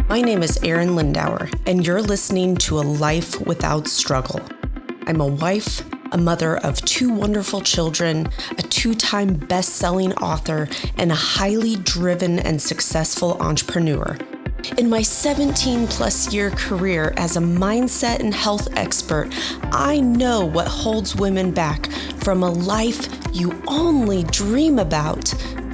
My name is Arin Lindauer, and you're listening to A Life Without Struggle. I'm a wife, a mother of 2 wonderful children, a 2-time best-selling author, and a highly driven and successful entrepreneur. In my 17-plus year career as a mindset and health expert, I know what holds women back from a life you only dream about.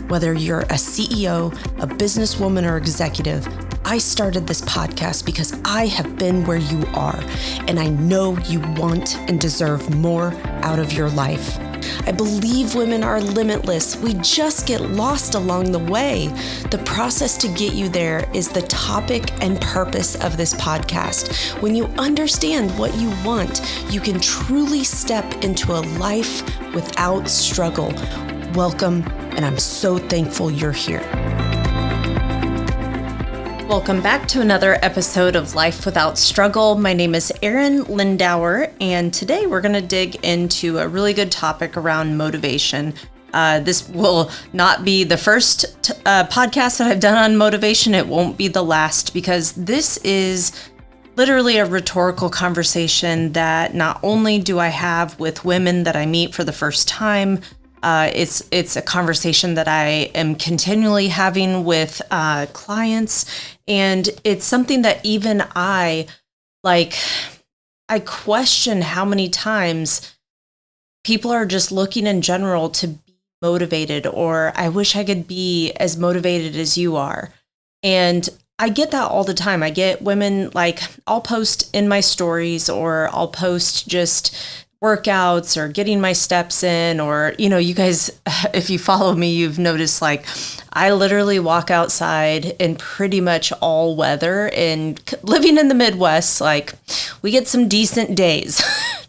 Whether you're a CEO, a businesswoman, or executive, I started this podcast because I have been where you are, and I know you want and deserve more out of your life. I believe women are limitless. We just get lost along the way. The process to get you there is the topic and purpose of this podcast. When you understand what you want, you can truly step into a life without struggle. Welcome, and I'm so thankful you're here. Welcome back to another episode of Life Without Struggle. My name is Arin Lindauer, and today we're going to dig into a really good topic around motivation. This will not be the first podcast that I've done on motivation. It won't be the last, because this is literally a rhetorical conversation that not only do I have with women that I meet for the first time, it's a conversation that I am continually having with clients, and it's something that even I question how many times people are just looking in general to be motivated, or I wish I could be as motivated as you are. And I get that all the time. I get women, I'll post in my stories, or I'll post just workouts or getting my steps in, or, you guys, if you follow me, you've noticed I literally walk outside in pretty much all weather, and living in the Midwest, we get some decent days,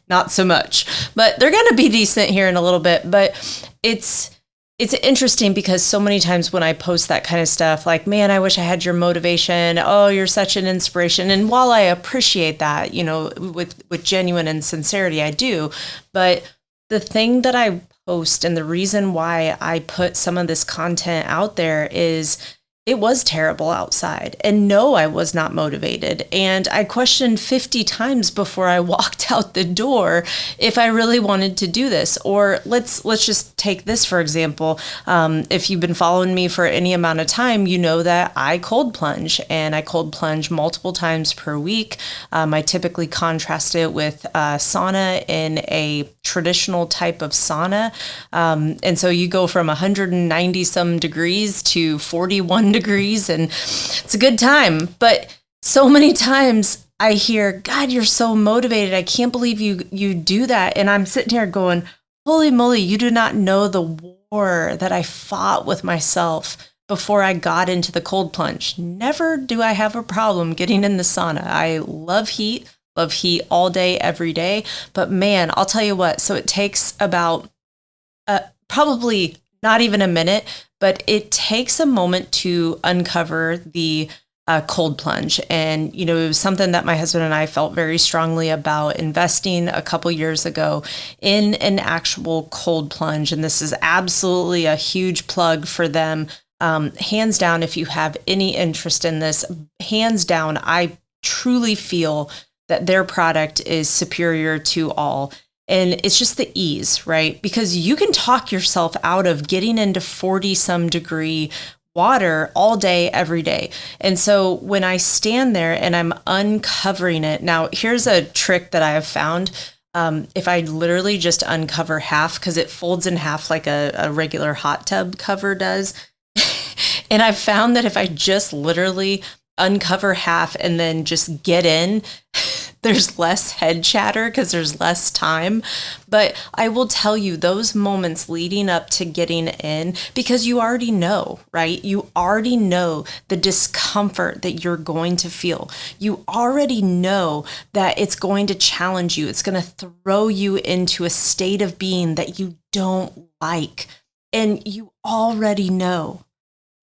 not so much, but they're going to be decent here in a little bit. But it's interesting because so many times when I post that kind of stuff, man, I wish I had your motivation. Oh, you're such an inspiration. And while I appreciate that, with genuine and sincerity, I do. But the thing that I post, and the reason why I put some of this content out there, is it was terrible outside. And no, I was not motivated. And I questioned 50 times before I walked out the door if I really wanted to do this. Or let's just take this, for example. If you've been following me for any amount of time, you know that I cold plunge, and I cold plunge multiple times per week. I typically contrast it with sauna in a traditional type of sauna. And so you go from 190 some degrees to 41 degrees, and it's a good time. But so many times I hear, God, you're so motivated. I can't believe you do that. And I'm sitting here going, holy moly, you do not know the war that I fought with myself before I got into the cold plunge. Never do I have a problem getting in the sauna. I love heat all day, every day. But man, I'll tell you what, so it takes about probably not even a minute, but it takes a moment to uncover the cold plunge. And, it was something that my husband and I felt very strongly about investing a couple years ago in an actual cold plunge. And this is absolutely a huge plug for them. Hands down, if you have any interest in this, hands down, I truly feel that their product is superior to all. And it's just the ease, right? Because you can talk yourself out of getting into 40 some degree water all day, every day. And so when I stand there and I'm uncovering it, now here's a trick that I have found. If I literally just uncover half, because it folds in half like a regular hot tub cover does. And I've found that if I just literally uncover half and then just get in, there's less head chatter because there's less time. But I will tell you, those moments leading up to getting in, because you already know, right? You already know the discomfort that you're going to feel. You already know that it's going to challenge you. It's going to throw you into a state of being that you don't like. And you already know.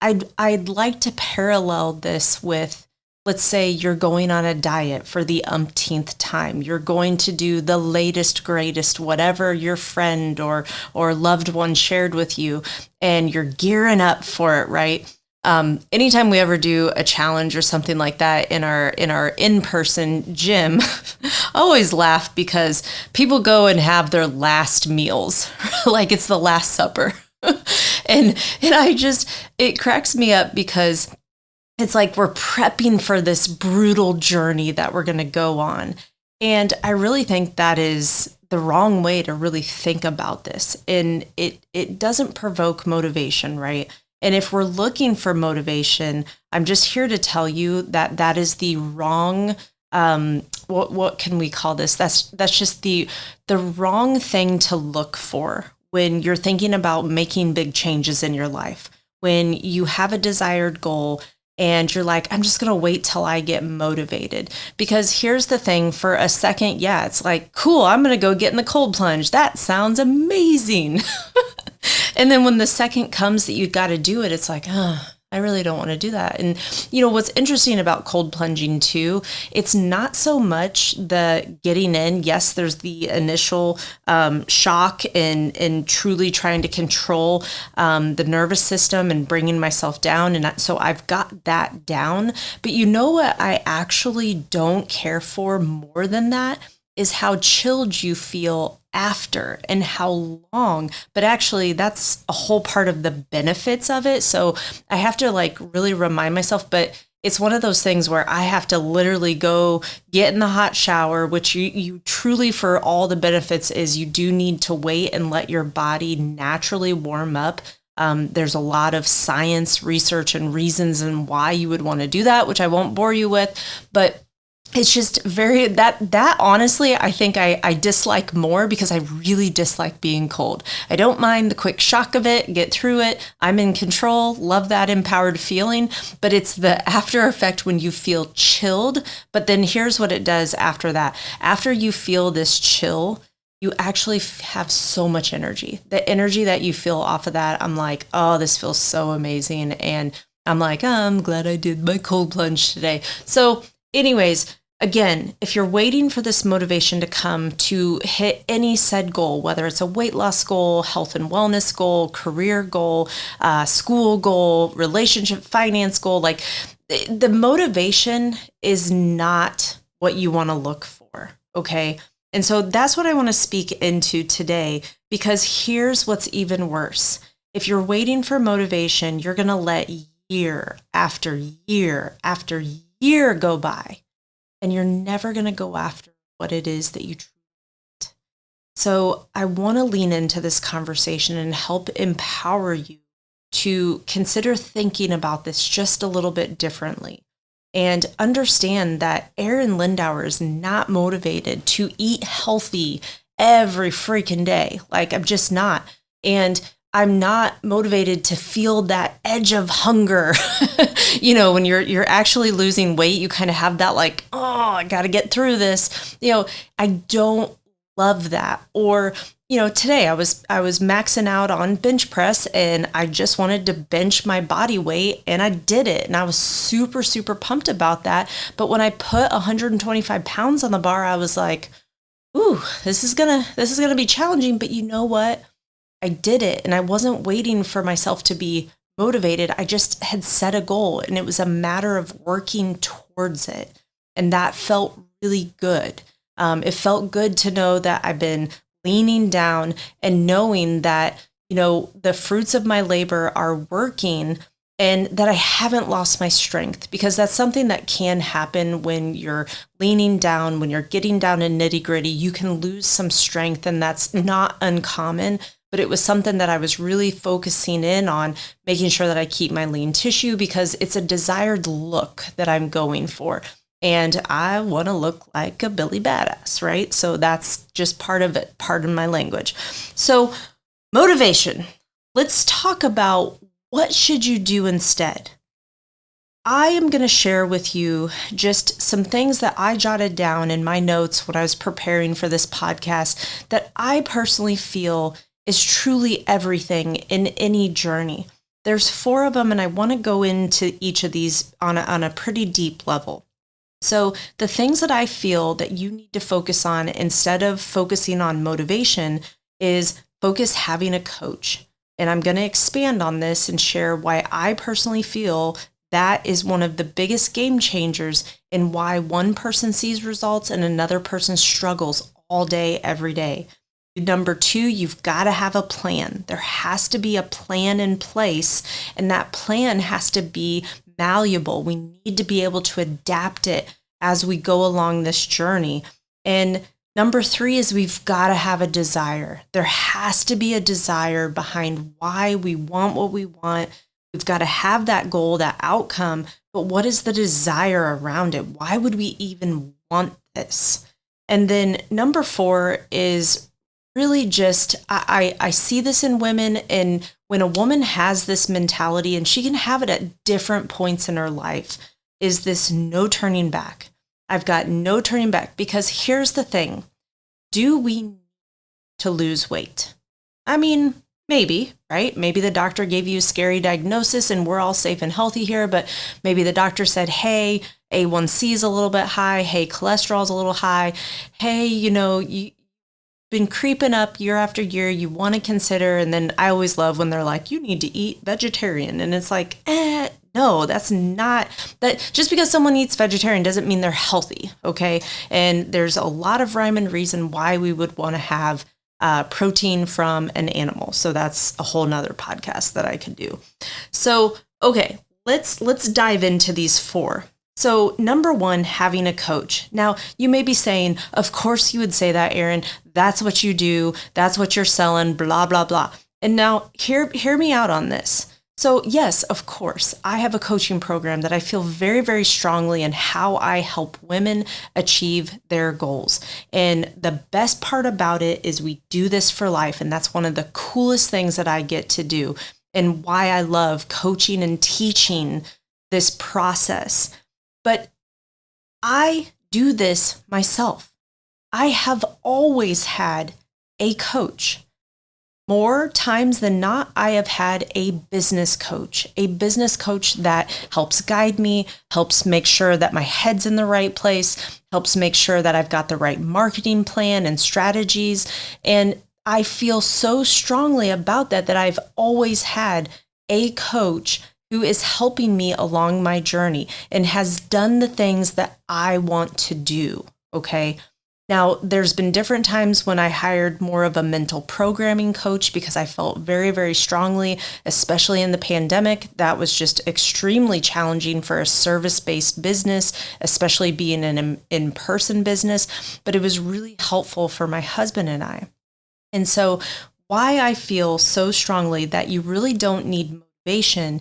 I'd like to parallel this with, let's say you're going on a diet for the umpteenth time. You're going to do the latest, greatest, whatever your friend or loved one shared with you, and you're gearing up for it, right? Anytime we ever do a challenge or something like that in our in-person gym, I always laugh because people go and have their last meals, like it's the Last Supper. And it cracks me up because it's like we're prepping for this brutal journey that we're going to go on. And I really think that is the wrong way to really think about this. And it doesn't provoke motivation, right? And if we're looking for motivation, I'm just here to tell you that that is the wrong, what can we call this? That's just the wrong thing to look for when you're thinking about making big changes in your life. When you have a desired goal and you're like, I'm just going to wait till I get motivated. Because here's the thing, for a second, yeah, it's like, cool, I'm going to go get in the cold plunge. That sounds amazing. And then when the second comes that you got to do it, it's like, I really don't want to do that. And what's interesting about cold plunging too, it's not so much the getting in. Yes, there's the initial shock and truly trying to control the nervous system and bringing myself down. And so I've got that down. But you know what I actually don't care for more than that is how chilled you feel after and how long. But actually, that's a whole part of the benefits of it. So I have to really remind myself, but it's one of those things where I have to literally go get in the hot shower, which you truly, for all the benefits, is you do need to wait and let your body naturally warm up. There's a lot of science, research, and reasons and why you would want to do that, which I won't bore you with, but it's just very, that honestly, I think I dislike more because I really dislike being cold. I don't mind the quick shock of it, get through it. I'm in control, love that empowered feeling, but it's the after effect when you feel chilled. But then here's what it does after that. After you feel this chill, you actually have so much energy. The energy that you feel off of that, I'm like, oh, this feels so amazing. And I'm like, I'm glad I did my cold plunge today. So anyways, again, if you're waiting for this motivation to come to hit any said goal, whether it's a weight loss goal, health and wellness goal, career goal, school goal, relationship, finance goal, the motivation is not what you want to look for, okay? And so that's what I want to speak into today, because here's what's even worse. If you're waiting for motivation, you're going to let year after year after year go by. And you're never going to go after what it is that you truly want. So I want to lean into this conversation and help empower you to consider thinking about this just a little bit differently and understand that Arin Lindauer is not motivated to eat healthy every freaking day. I'm just not. And I'm not motivated to feel that edge of hunger. When you're actually losing weight, you kind of have that oh, I got to get through this. I don't love that. Or, today I was maxing out on bench press and I just wanted to bench my body weight and I did it. And I was super, super pumped about that. But when I put 125 pounds on the bar, I was like, ooh, this is gonna be challenging. But you know what? I did it, and I wasn't waiting for myself to be motivated. I just had set a goal, and it was a matter of working towards it. And that felt really good. It felt good to know that I've been leaning down and knowing that, the fruits of my labor are working and that I haven't lost my strength, because that's something that can happen when you're leaning down, when you're getting down in nitty gritty. You can lose some strength, and that's not uncommon. But it was something that I was really focusing in on, making sure that I keep my lean tissue, because it's a desired look that I'm going for. And I want to look like a Billy Badass, right? So that's just part of it, pardon my language. So motivation. Let's talk about what should you do instead. I am going to share with you just some things that I jotted down in my notes when I was preparing for this podcast that I personally feel is truly everything in any journey. There's 4 of them, and I want to go into each of these on a pretty deep level. So the things that I feel that you need to focus on instead of focusing on motivation is focus having a coach. And I'm going to expand on this and share why I personally feel that is one of the biggest game changers in why one person sees results and another person struggles all day, every day. Number 2, you've got to have a plan. There has to be a plan in place, and that plan has to be malleable. We need to be able to adapt it as we go along this journey. And number 3 is we've got to have a desire. There has to be a desire behind why we want what we want. We've got to have that goal, that outcome, but what is the desire around it? Why would we even want this? And then number 4 is really just, I see this in women, and when a woman has this mentality, and she can have it at different points in her life, is this no turning back. I've got no turning back, because here's the thing. Do we need to lose weight? I mean, maybe, right? Maybe the doctor gave you a scary diagnosis and we're all safe and healthy here, but maybe the doctor said, hey, A1C is a little bit high. Hey, cholesterol is a little high. Hey, you've been creeping up year after year. You want to consider, and then I always love when they're like, you need to eat vegetarian. And it's like, no, that's not that. Just because someone eats vegetarian doesn't mean they're healthy. Okay. And there's a lot of rhyme and reason why we would want to have protein from an animal. So that's a whole nother podcast that I could do. So, okay, let's dive into these 4. So number 1, having a coach. Now you may be saying, of course you would say that, Arin, that's what you do. That's what you're selling, blah, blah, blah. And now hear me out on this. So yes, of course, I have a coaching program that I feel very, very strongly in how I help women achieve their goals. And the best part about it is we do this for life. And that's one of the coolest things that I get to do, and why I love coaching and teaching this process. But I do this myself. I have always had a coach. More times than not, I have had a business coach that helps guide me, helps make sure that my head's in the right place, helps make sure that I've got the right marketing plan and strategies. And I feel so strongly about that I've always had a coach who is helping me along my journey and has done the things that I want to do. Okay. Now, there's been different times when I hired more of a mental programming coach because I felt very, very strongly, especially in the pandemic, that was just extremely challenging for a service-based business, especially being an in-person business. But it was really helpful for my husband and I. And so why I feel so strongly that you really don't need motivation,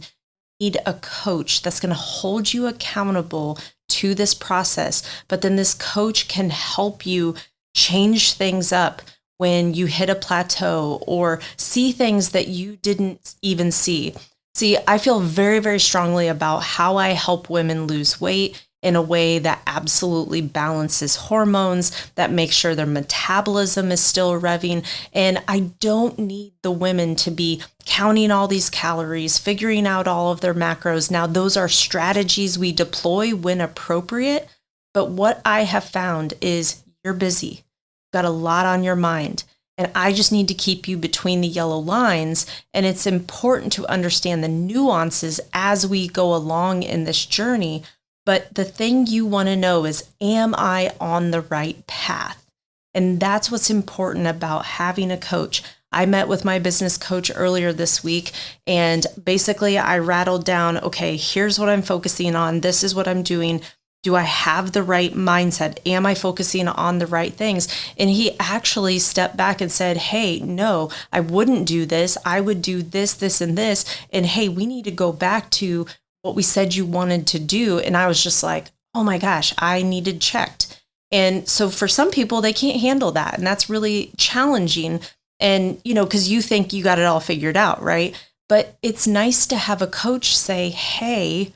you need a coach that's going to hold you accountable to this process, but then this coach can help you change things up when you hit a plateau or see things that you didn't even see. See, I feel very, very strongly about how I help women lose weight in a way that absolutely balances hormones, that makes sure their metabolism is still revving. And I don't need the women to be counting all these calories, figuring out all of their macros. Now, those are strategies we deploy when appropriate. But what I have found is you're busy, you've got a lot on your mind. And I just need to keep you between the yellow lines. And it's important to understand the nuances as we go along in this journey. But the thing you want to know is, am I on the right path? And that's what's important about having a coach. I met with my business coach earlier this week, and basically I rattled down, okay, here's what I'm focusing on. This is what I'm doing. Do I have the right mindset? Am I focusing on the right things? And he actually stepped back and said, hey, no, I wouldn't do this. I would do this, this, and this. And hey, we need to go back to what we said you wanted to do. And I was just like, oh my gosh, I needed checked. And so for some people, they can't handle that. And that's really challenging. And, because you think you got it all figured out, right? But it's nice to have a coach say, hey,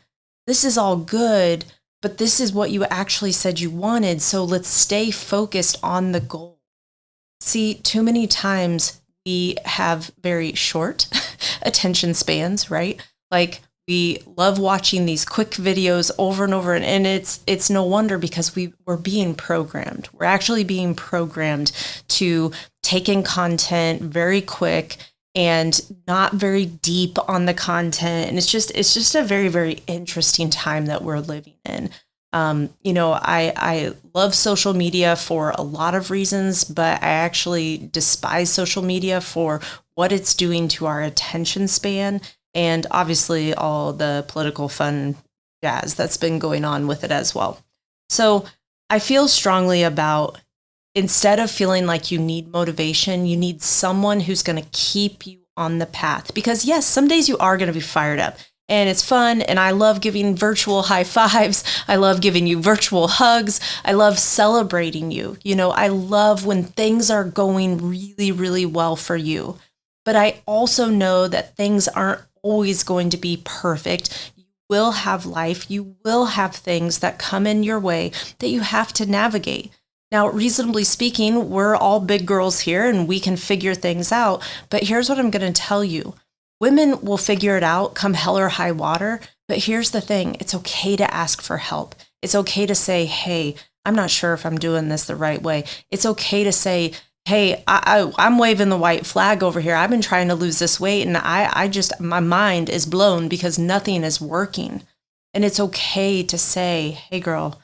this is all good, but this is what you actually said you wanted. So let's stay focused on the goal. See, too many times we have very short attention spans, right? Like, we love watching these quick videos over and over, and it's no wonder, because we're being programmed. We're actually being programmed to take in content very quick and not very deep on the content. And it's just a very, very interesting time that we're living in. I love social media for a lot of reasons, but I actually despise social media for what it's doing to our attention span, and obviously all the political fun jazz that's been going on with it as well. So I feel strongly about, instead of feeling like you need motivation, you need someone who's going to keep you on the path. Because yes, some days you are going to be fired up and it's fun. And I love giving virtual high fives. I love giving you virtual hugs. I love celebrating you. I love when things are going really, really well for you. But I also know that things aren't always going to be perfect. You will have life. You will have things that come in your way that you have to navigate. Now, reasonably speaking, we're all big girls here and we can figure things out. But here's what I'm going to tell you. Women will figure it out come hell or high water. But here's the thing. It's okay to ask for help. It's okay to say, hey, I'm not sure if I'm doing this the right way. It's okay to say, hey, I'm waving the white flag over here. I've been trying to lose this weight and my mind is blown because nothing is working. And it's okay to say, hey, girl,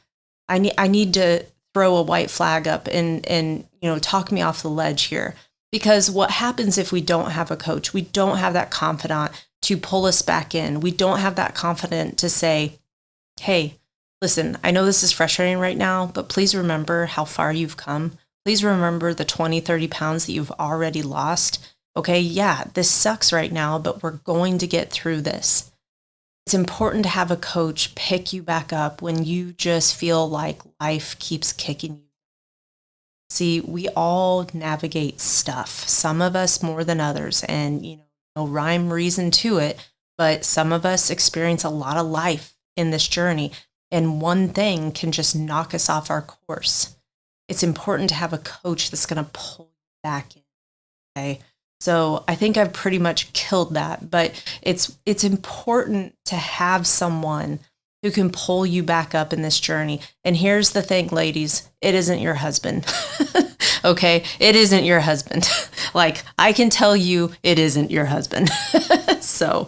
I need to throw a white flag up and talk me off the ledge here. Because what happens if we don't have a coach? We don't have that confidant to pull us back in. We don't have that confidant to say, hey, listen, I know this is frustrating right now, but please remember how far you've come. Please remember the 20, 30 pounds that you've already lost. Okay, yeah, this sucks right now, but we're going to get through this. It's important to have a coach pick you back up when you just feel like life keeps kicking you. See, we all navigate stuff, some of us more than others, and no rhyme reason to it, but some of us experience a lot of life in this journey, and one thing can just knock us off our course. It's important to have a coach that's going to pull you back in, okay? So I think I've pretty much killed that, but it's important to have someone who can pull you back up in this journey. And here's the thing, ladies, it isn't your husband. Okay? It isn't your husband. Like, I can tell you it isn't your husband. So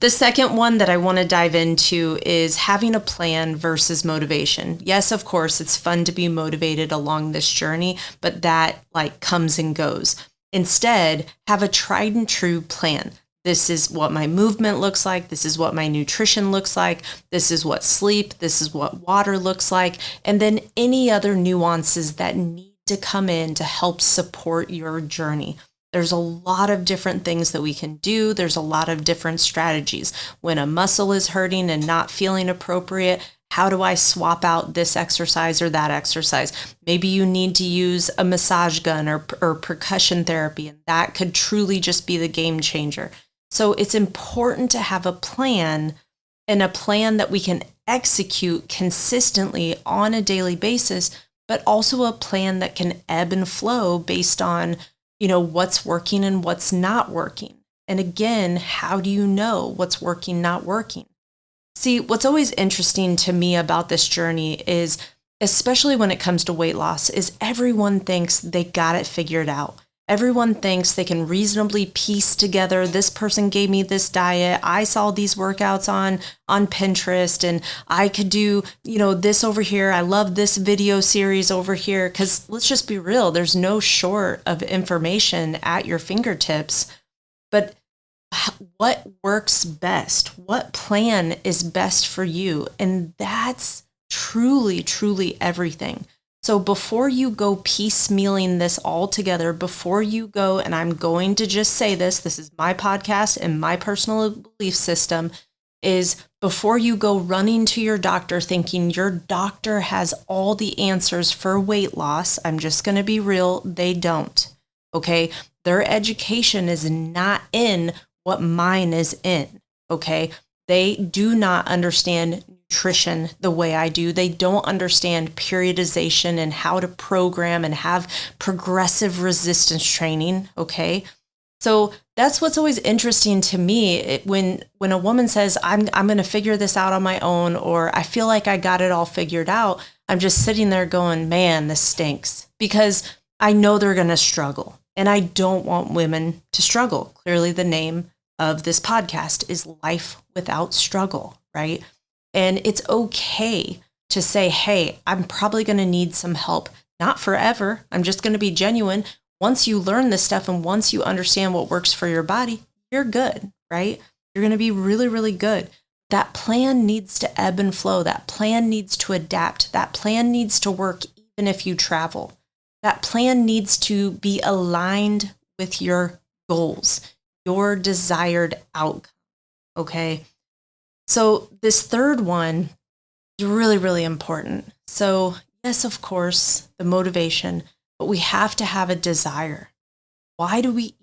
the second one that I want to dive into is having a plan versus motivation. Yes, of course, it's fun to be motivated along this journey, but that comes and goes. Instead, have a tried and true plan. This is what my movement looks like. This is what my nutrition looks like. This is what sleep. This is what water looks like. And then any other nuances that need to come in to help support your journey. There's a lot of different things that we can do. There's a lot of different strategies. When a muscle is hurting and not feeling appropriate, how do I swap out this exercise or that exercise? Maybe you need to use a massage gun or percussion therapy, and that could truly just be the game changer. So it's important to have a plan, and a plan that we can execute consistently on a daily basis, but also a plan that can ebb and flow based on, what's working and what's not working. And again, how do you know what's working, not working? See, what's always interesting to me about this journey is, especially when it comes to weight loss, is everyone thinks they got it figured out. Everyone thinks they can reasonably piece together, this person gave me this diet, I saw these workouts on Pinterest, and I could do, this over here. I love this video series over here. Because let's just be real, there's no short of information at your fingertips. But what works best? What plan is best for you? And that's truly, truly everything. So before you go piecemealing this all together, before you go, and I'm going to just say this is my podcast and my personal belief system, is before you go running to your doctor thinking your doctor has all the answers for weight loss, I'm just going to be real, they don't, okay? Their education is not in what mine is in, okay? They do not understand nutrition the way I do. They don't understand periodization and how to program and have progressive resistance training, okay? So that's what's always interesting to me when a woman says, I'm going to figure this out on my own, or I feel like I got it all figured out. I'm just sitting there going, man, this stinks, because I know they're going to struggle. And I don't want women to struggle. Clearly, the name of this podcast is Life Without Struggle, right? And it's okay to say, hey, I'm probably going to need some help. Not forever. I'm just going to be genuine. Once you learn this stuff and once you understand what works for your body, you're good, right? You're going to be really, really good. That plan needs to ebb and flow. That plan needs to adapt. That plan needs to work even if you travel. That plan needs to be aligned with your goals, your desired outcome, okay? So this third one is really, really important. So yes, of course, the motivation, but we have to have a desire. Why do we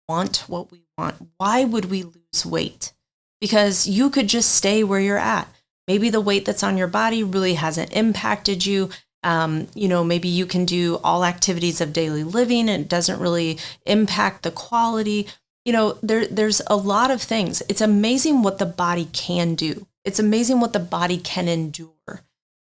want what we want? Why would we lose weight? Because you could just stay where you're at. Maybe the weight that's on your body really hasn't impacted you. Maybe you can do all activities of daily living and it doesn't really impact the quality. There's a lot of things. It's amazing what the body can do. It's amazing what the body can endure.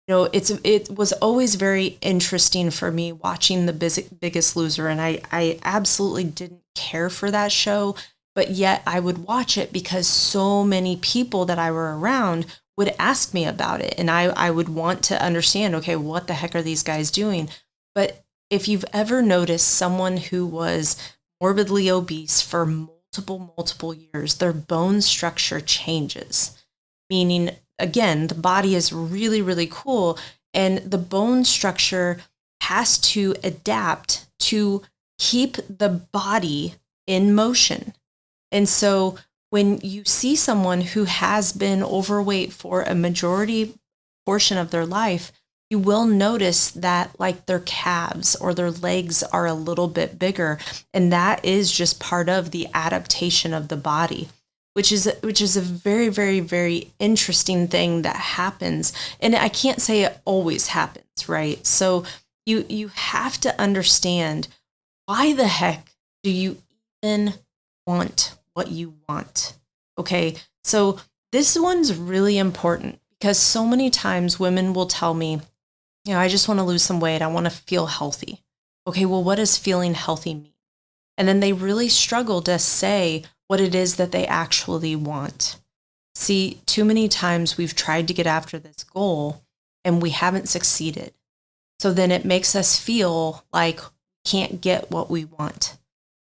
It was always very interesting for me watching The Biggest Loser, and I absolutely didn't care for that show, but yet I would watch it because so many people that I were around would ask me about it, and I would want to understand, okay, what the heck are these guys doing? But if you've ever noticed someone who was morbidly obese for multiple years, their bone structure changes, meaning, again, the body is really, really cool, and the bone structure has to adapt to keep the body in motion. And so when you see someone who has been overweight for a majority portion of their life, you will notice that like their calves or their legs are a little bit bigger. And that is just part of the adaptation of the body, which is a very, very, very interesting thing that happens. And I can't say it always happens, right? So you have to understand, why the heck do you even want what you want? Okay, so this one's really important because so many times women will tell me, I just want to lose some weight. I want to feel healthy. Okay, well, what does feeling healthy mean? And then they really struggle to say what it is that they actually want. See, too many times we've tried to get after this goal and we haven't succeeded. So then it makes us feel like we can't get what we want.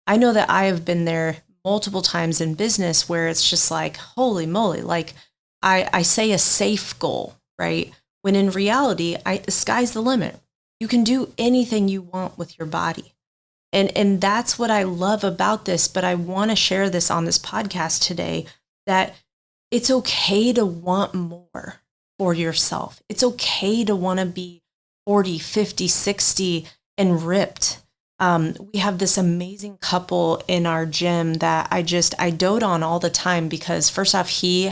I know that I have been there multiple times in business where it's just like, holy moly, like I say a safe goal, right? When in reality, the sky's the limit. You can do anything you want with your body. And that's what I love about this, but I want to share this on this podcast today, that it's okay to want more for yourself. It's okay to want to be 40, 50, 60 and ripped. We have this amazing couple in our gym that I dote on all the time because first off, the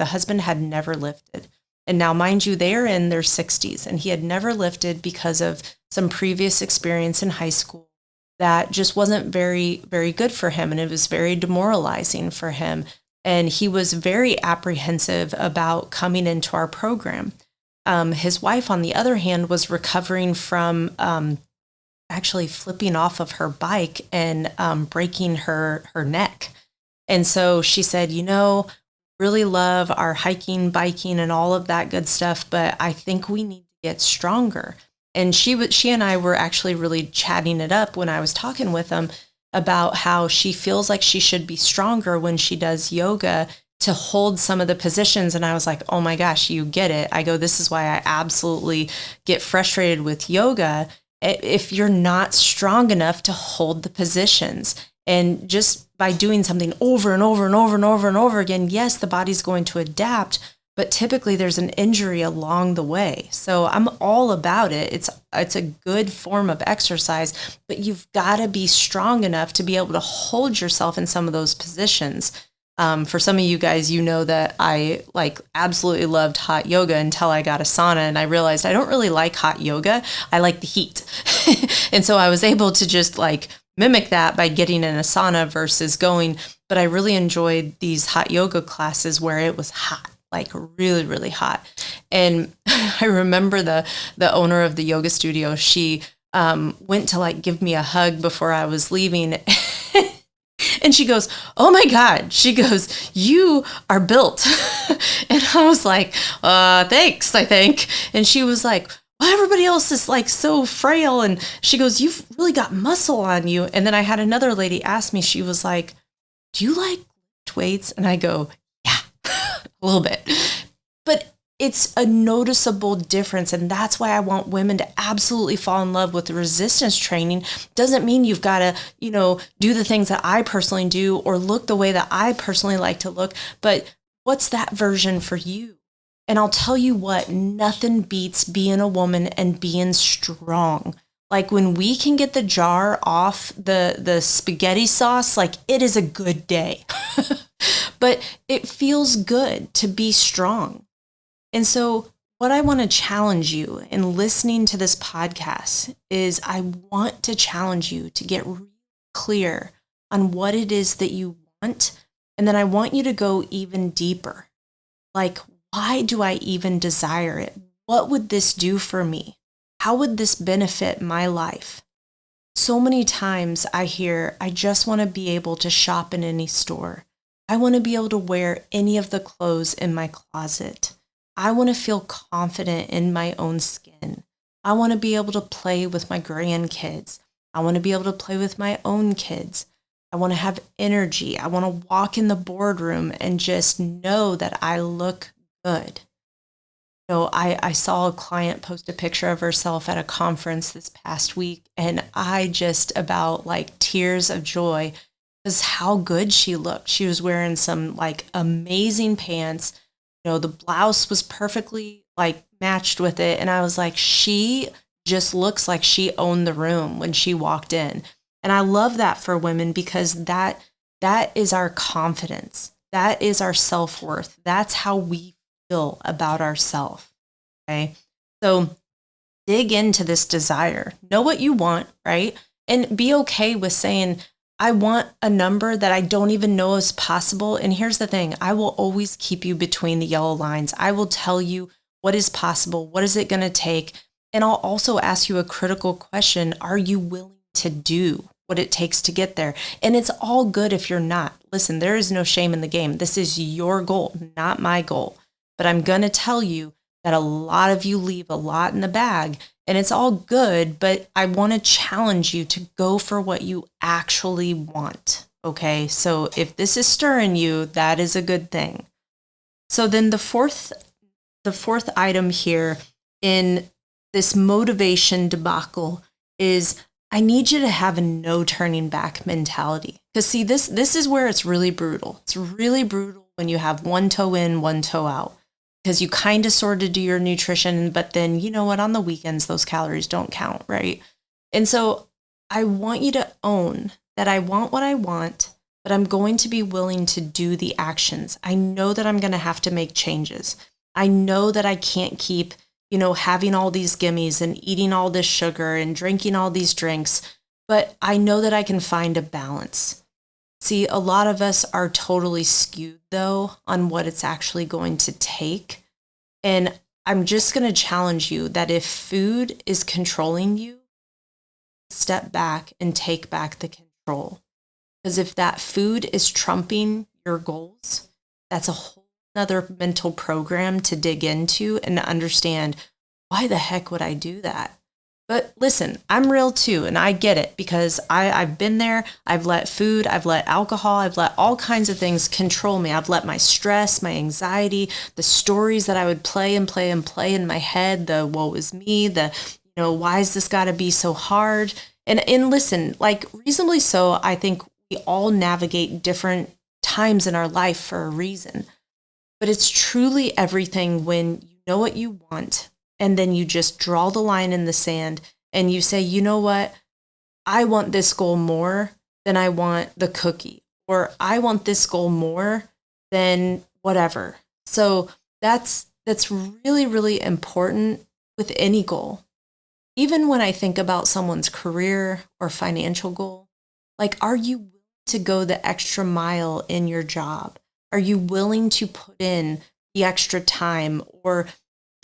husband had never lifted. And now, mind you, they are in their 60s and he had never lifted because of some previous experience in high school that just wasn't very, very good for him. And it was very demoralizing for him. And he was very apprehensive about coming into our program. His wife, on the other hand, was recovering from actually flipping off of her bike and breaking her neck. And so she said, really love our hiking, biking, and all of that good stuff, but I think we need to get stronger. And she and I were actually really chatting it up when I was talking with them about how she feels like she should be stronger when she does yoga to hold some of the positions. And I was like, oh my gosh, you get it. I go, this is why I absolutely get frustrated with yoga if you're not strong enough to hold the positions. And just by doing something over and over and over and over and over again, yes, the body's going to adapt, but typically there's an injury along the way. So I'm all about it. It's a good form of exercise, but you've got to be strong enough to be able to hold yourself in some of those positions. For some of you guys, that I absolutely loved hot yoga until I got a sauna and I realized I don't really like hot yoga. I like the heat. And so I was able to just mimic that by getting in a sauna versus going. But I really enjoyed these hot yoga classes where it was hot, really, really hot. And I remember the owner of the yoga studio, she went to like give me a hug before I was leaving. And she goes, "Oh my God." She goes, "You are built." And I was like, thanks, I think. And she was like, "Well, everybody else is like so frail." And she goes, "You've really got muscle on you." And then I had another lady ask me, she was like, "Do you like lift weights?" And I go, "Yeah, a little bit." But it's a noticeable difference. And that's why I want women to absolutely fall in love with the resistance training. Doesn't mean you've got to, do the things that I personally do or look the way that I personally like to look. But what's that version for you? And I'll tell you what, nothing beats being a woman and being strong. Like when we can get the jar off the spaghetti sauce, like it is a good day. But it feels good to be strong. And so what I want to challenge you in listening to this podcast is I want to challenge you to get really clear on what it is that you want. And then I want you to go even deeper. Like, why do I even desire it? What would this do for me? How would this benefit my life? So many times I hear, I just want to be able to shop in any store. I want to be able to wear any of the clothes in my closet. I want to feel confident in my own skin. I want to be able to play with my grandkids. I want to be able to play with my own kids. I want to have energy. I want to walk in the boardroom and just know that I look good. I saw a client post a picture of herself at a conference this past week, and I just about like tears of joy because how good she looked. She was wearing some like amazing pants. The blouse was perfectly like matched with it. And I was like, she just looks like she owned the room when she walked in. And I love that for women because that is our confidence. That is our self-worth. That's how we feel about ourselves. Okay. So dig into this desire. Know what you want, right? And be okay with saying, I want a number that I don't even know is possible. And here's the thing, I will always keep you between the yellow lines. I will tell you what is possible. What is it going to take? And I'll also ask you a critical question. Are you willing to do what it takes to get there? And it's all good if you're not. Listen, there is no shame in the game. This is your goal, not my goal. But I'm going to tell you that a lot of you leave a lot in the bag. And it's all good, but I want to challenge you to go for what you actually want. Okay, so if this is stirring you, that is a good thing. So then the fourth item here in this motivation debacle is I need you to have a no turning back mentality. Because see, this is where it's really brutal. It's really brutal when you have one toe in, one toe out. Because you kind of sort of do your nutrition, but then you know what, on the weekends, those calories don't count, right? And so I want you to own that I want what I want, but I'm going to be willing to do the actions. I know that I'm going to have to make changes. I know that I can't keep, having all these gimmies and eating all this sugar and drinking all these drinks, but I know that I can find a balance. See, a lot of us are totally skewed, though, on what it's actually going to take. And I'm just going to challenge you that if food is controlling you, step back and take back the control. Because if that food is trumping your goals, that's a whole other mental program to dig into and to understand, why the heck would I do that? But listen, I'm real too, and I get it because I've been there. I've let food, I've let alcohol, I've let all kinds of things control me. I've let my stress, my anxiety, the stories that I would play and play and play in my head, the woe is me, the, why is this got to be so hard? And listen, like reasonably so, I think we all navigate different times in our life for a reason. But it's truly everything when you know what you want, and then you just draw the line in the sand and you say, you know what? I want this goal more than I want the cookie, or I want this goal more than whatever. So that's really, really important with any goal. Even when I think about someone's career or financial goal, like, are you willing to go the extra mile in your job? Are you willing to put in the extra time or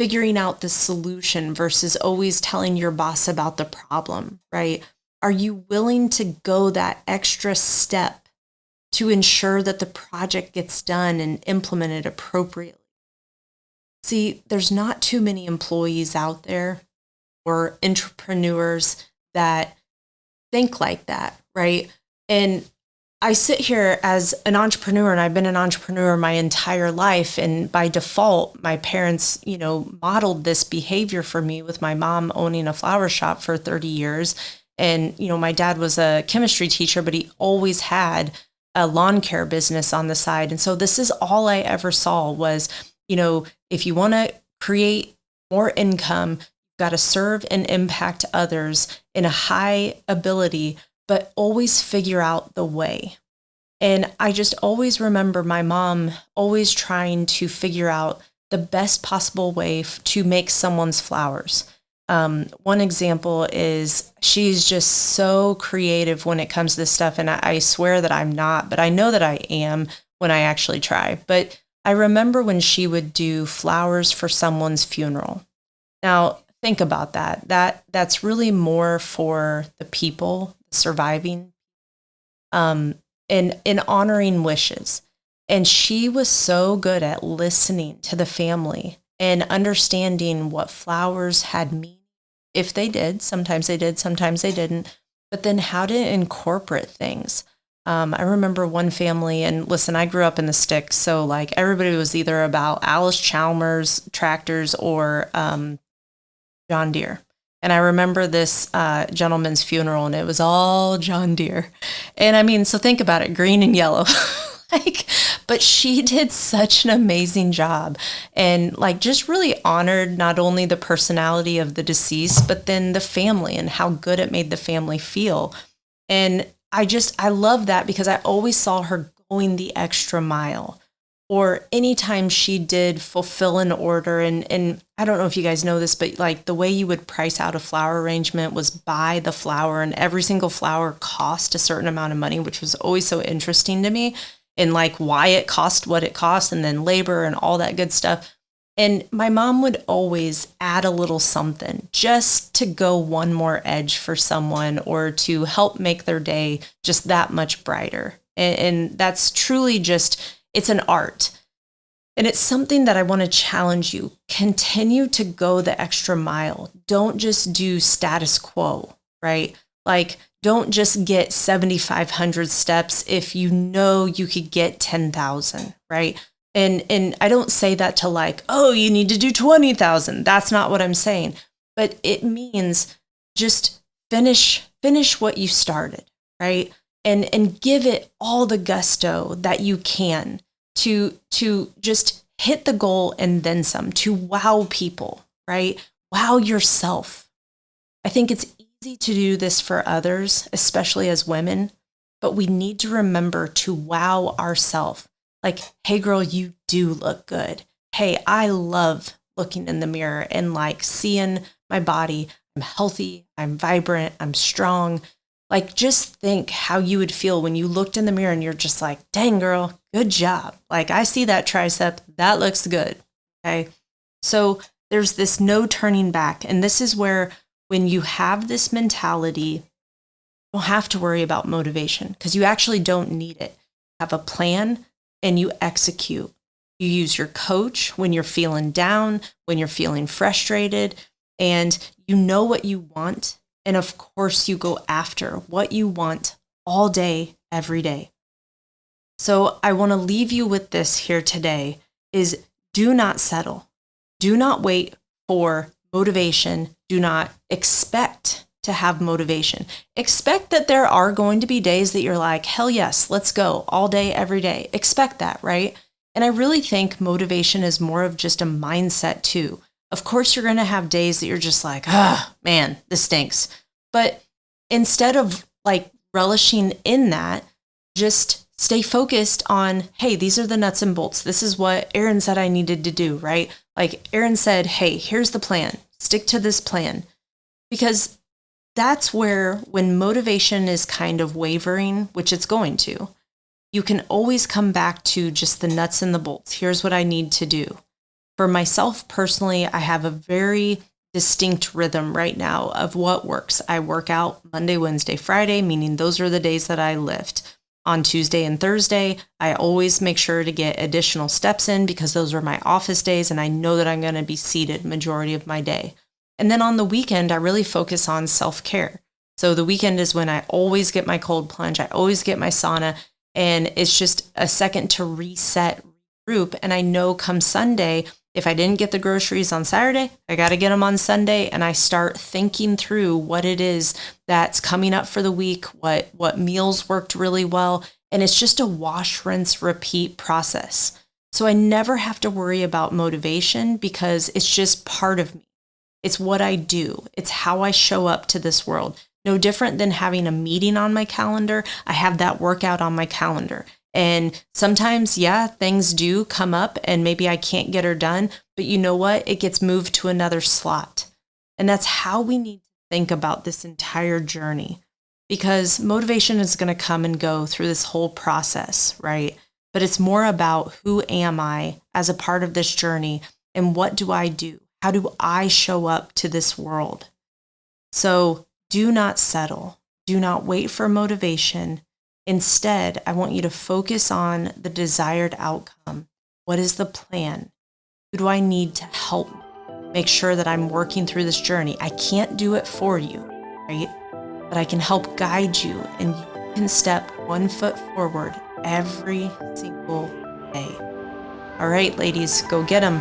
figuring out the solution versus always telling your boss about the problem, right? Are you willing to go that extra step to ensure that the project gets done and implemented appropriately? See, there's not too many employees out there or entrepreneurs that think like that, right? And I sit here as an entrepreneur, and I've been an entrepreneur my entire life. And by default, my parents, modeled this behavior for me, with my mom owning a flower shop for 30 years. And, my dad was a chemistry teacher, but he always had a lawn care business on the side. And so this is all I ever saw was, if you want to create more income, you've got to serve and impact others in a high ability, but always figure out the way. And I just always remember my mom always trying to figure out the best possible way to make someone's flowers. One example is she's just so creative when it comes to this stuff. And I swear that I'm not, but I know that I am when I actually try. But I remember when she would do flowers for someone's funeral. Now, think about that. That's really more for the people surviving, and in honoring wishes. And she was so good at listening to the family and understanding what flowers had meaning. If they did, sometimes they didn't, but then how to incorporate things. I remember one family, and listen, I grew up in the sticks, so like everybody was either about Alice Chalmers tractors or John Deere. And I remember this gentleman's funeral, and it was all John Deere. And I mean, so think about it, green and yellow. But she did such an amazing job, and just really honored not only the personality of the deceased, but then the family and how good it made the family feel. And I love that because I always saw her going the extra mile. Or anytime she did fulfill an order, and I don't know if you guys know this, but the way you would price out a flower arrangement was by the flower, and every single flower cost a certain amount of money, which was always so interesting to me, and why it cost what it cost, and then labor and all that good stuff. And my mom would always add a little something just to go one more edge for someone or to help make their day just that much brighter. And that's truly it's an art. And it's something that I want to challenge you. Continue to go the extra mile. Don't just do status quo, right? Don't just get 7,500 steps if you know you could get 10,000, right? And I don't say that to oh, you need to do 20,000. That's not what I'm saying. But it means just finish what you started, right? And give it all the gusto that you can to just hit the goal and then some, to wow people, right? Wow yourself. I think it's easy to do this for others, especially as women, but we need to remember to wow ourselves. Hey girl, you do look good. Hey, I love looking in the mirror and seeing my body. I'm healthy, I'm vibrant, I'm strong. Just think how you would feel when you looked in the mirror and you're just dang girl, good job. I see that tricep, that looks good. Okay. So there's this no turning back. And this is where when you have this mentality, you don't have to worry about motivation because you actually don't need it. You have a plan and you execute. You use your coach when you're feeling down, when you're feeling frustrated, and you know what you want. And of course, you go after what you want all day, every day. So I want to leave you with this here today is do not settle. Do not wait for motivation. Do not expect to have motivation. Expect that there are going to be days that you're hell yes, let's go all day, every day. Expect that, right? And I really think motivation is more of just a mindset too. Of course, you're going to have days that you're just man, this stinks. But instead of relishing in that, just stay focused on, hey, these are the nuts and bolts. This is what Arin said I needed to do, right? Arin said, hey, here's the plan. Stick to this plan. Because that's where when motivation is kind of wavering, which it's going to, you can always come back to just the nuts and the bolts. Here's what I need to do. For myself personally, I have a very distinct rhythm right now of what works. I work out Monday, Wednesday, Friday, meaning those are the days that I lift. On Tuesday and Thursday, I always make sure to get additional steps in because those are my office days and I know that I'm going to be seated majority of my day. And then on the weekend, I really focus on self-care. So the weekend is when I always get my cold plunge, I always get my sauna, and it's just a second to reset, regroup. And I know come Sunday, if I didn't get the groceries on Saturday, I got to get them on Sunday, and I start thinking through what it is that's coming up for the week, what meals worked really well, and it's just a wash, rinse, repeat process. So I never have to worry about motivation because it's just part of me. It's what I do. It's how I show up to this world. No different than having a meeting on my calendar. I have that workout on my calendar. And sometimes, yeah, things do come up and maybe I can't get her done, but you know what? It gets moved to another slot. And that's how we need to think about this entire journey, because motivation is going to come and go through this whole process, right? But it's more about who am I as a part of this journey and what do I do? How do I show up to this world? So do not settle. Do not wait for motivation. Instead, I want you to focus on the desired outcome. What is the plan? Who do I need to help me? Make sure that I'm working through this journey. I can't do it for you, right? But I can help guide you, and you can step 1 foot forward every single day. All right, ladies, go get them.